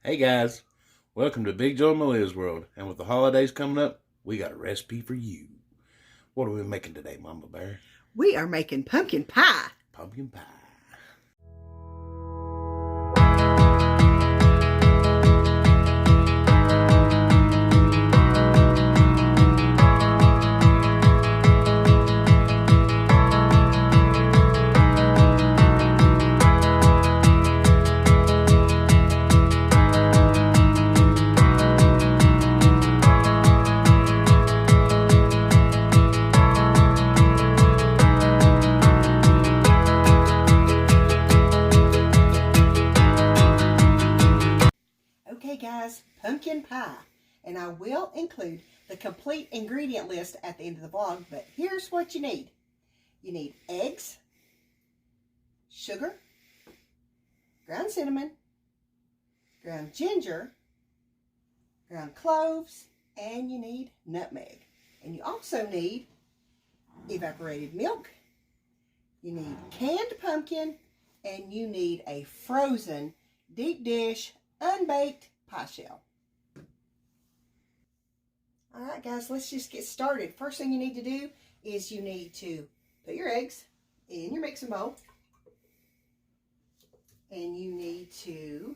Hey guys, welcome to Big Joe and Malia's World. And with the holidays coming up, we got a recipe for you. What are we making today, Mama Bear? We are making pumpkin pie. Pumpkin pie. Okay guys, pumpkin pie. And I will include the complete ingredient list at the end of the vlog, but here's what you need. You need eggs, sugar, ground cinnamon, ground ginger, ground cloves, and you need nutmeg. And you also need evaporated milk, you need canned pumpkin, and you need a frozen deep dish unbaked pie shell. All right, guys, let's just get started. First thing you need to do is you need to put your eggs in your mixing bowl. And you need to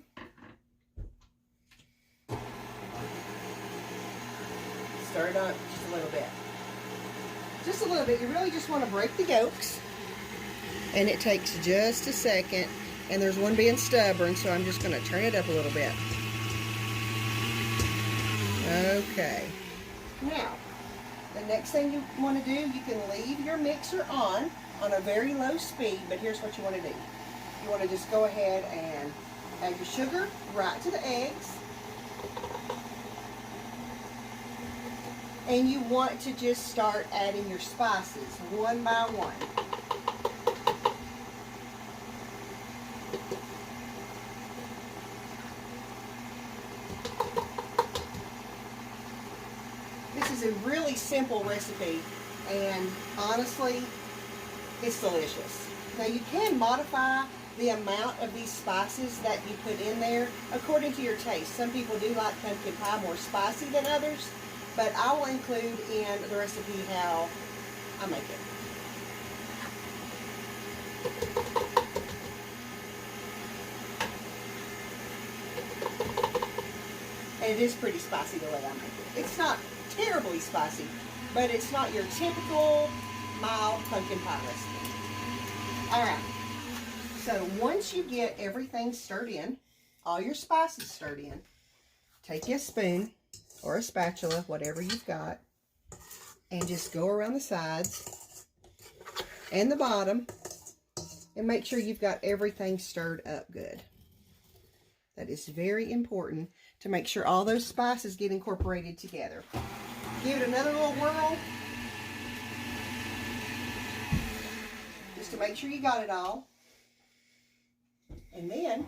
stir it up just a little bit. Just a little bit. You really just want to break the yolks. And it takes just a second. And there's one being stubborn, so I'm just going to turn it up a little bit. Okay. Now, the next thing you want to do, you can leave your mixer on a very low speed, but here's what you want to do. You want to just go ahead and add your sugar right to the eggs. And you want to just start adding your spices one by one. This is a really simple recipe, and honestly, it's delicious. Now you can modify the amount of these spices that you put in there according to your taste. Some people do like pumpkin pie more spicy than others, but I will include in the recipe how I make it. And it is pretty spicy the way I make it. It's not terribly spicy, but it's not your typical mild pumpkin pie recipe. Alright, so once you get everything stirred in, all your spices stirred in, take you a spoon or a spatula, whatever you've got, and just go around the sides and the bottom and make sure you've got everything stirred up good. That is very important to make sure all those spices get incorporated together. Give it another little whirl, just to make sure you got it all. And then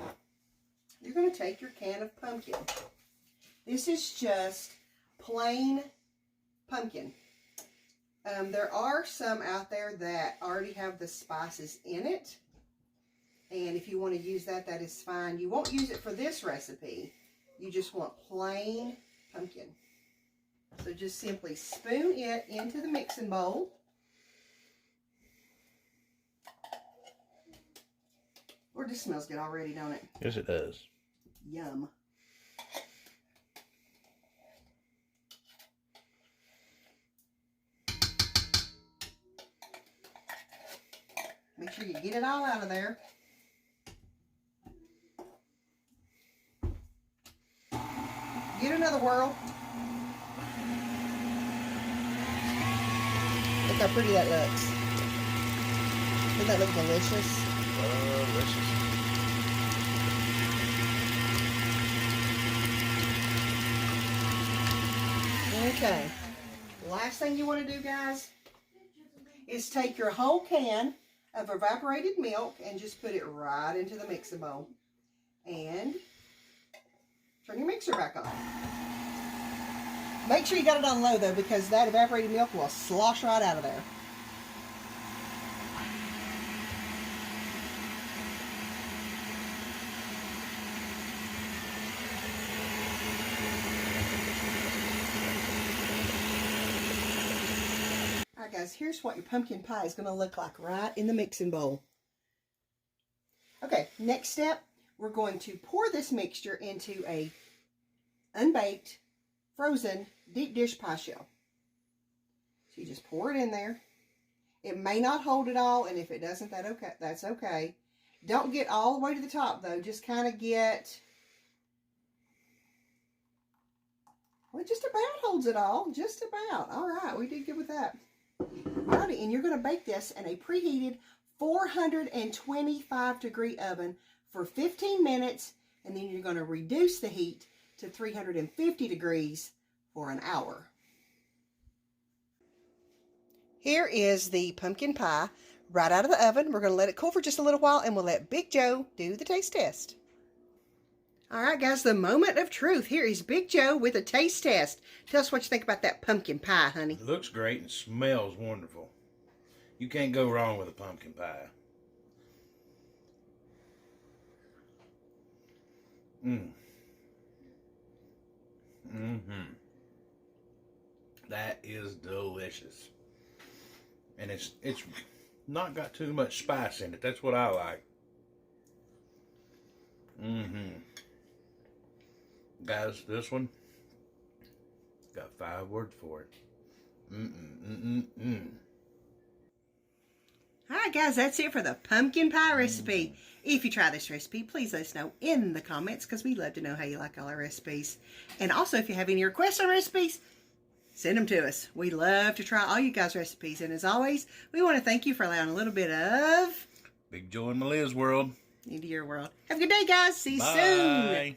you're going to take your can of pumpkin. This is just plain pumpkin. There are some out there that already have the spices in it. And if you want to use that, that is fine. You won't use it for this recipe. You just want plain pumpkin. So just simply spoon it into the mixing bowl. Or just smells good already, don't it? Yes, it does. Yum. Make sure you get it all out of there. Get another whirl. Look how pretty that looks. Doesn't that look delicious? Delicious. Okay. Last thing you want to do, guys, is take your whole can of evaporated milk and just put it right into the mixing bowl. And turn your mixer back on. Make sure you got it on low, though, because that evaporated milk will slosh right out of there. guys, here's what your pumpkin pie is going to look like right in the mixing bowl. Okay, next step, we're going to pour this mixture into a unbaked, frozen, deep dish pie shell. So you just pour it in there. It may not hold it all, and if it doesn't, that's okay. Don't get all the way to the top, though. Just kind of get, well, it just about holds it all. Just about. All right, we did good with that. Alrighty, and you're going to bake this in a preheated 425 degree oven for 15 minutes, and then you're going to reduce the heat to 350 degrees for an hour. Here is the pumpkin pie right out of the oven. We're going to let it cool for just a little while, and we'll let Big Joe do the taste test. All right, guys, the moment of truth. Here is Big Joe with a taste test. Tell us what you think about that pumpkin pie, honey. It looks great and smells wonderful. You can't go wrong with a pumpkin pie. That is delicious. And it's not got too much spice in it. That's what I like. Guys, this one got 5 words for it. Alright guys, that's it for the pumpkin pie recipe. If you try this recipe, please let us know in the comments, because we love to know how you like all our recipes. And also, if you have any requests on recipes, send them to us. We love to try all you guys' recipes. And as always, we want to thank you for allowing a little bit of Big Joe in Malia's world into your world. Have a good day, guys. See you soon. Bye.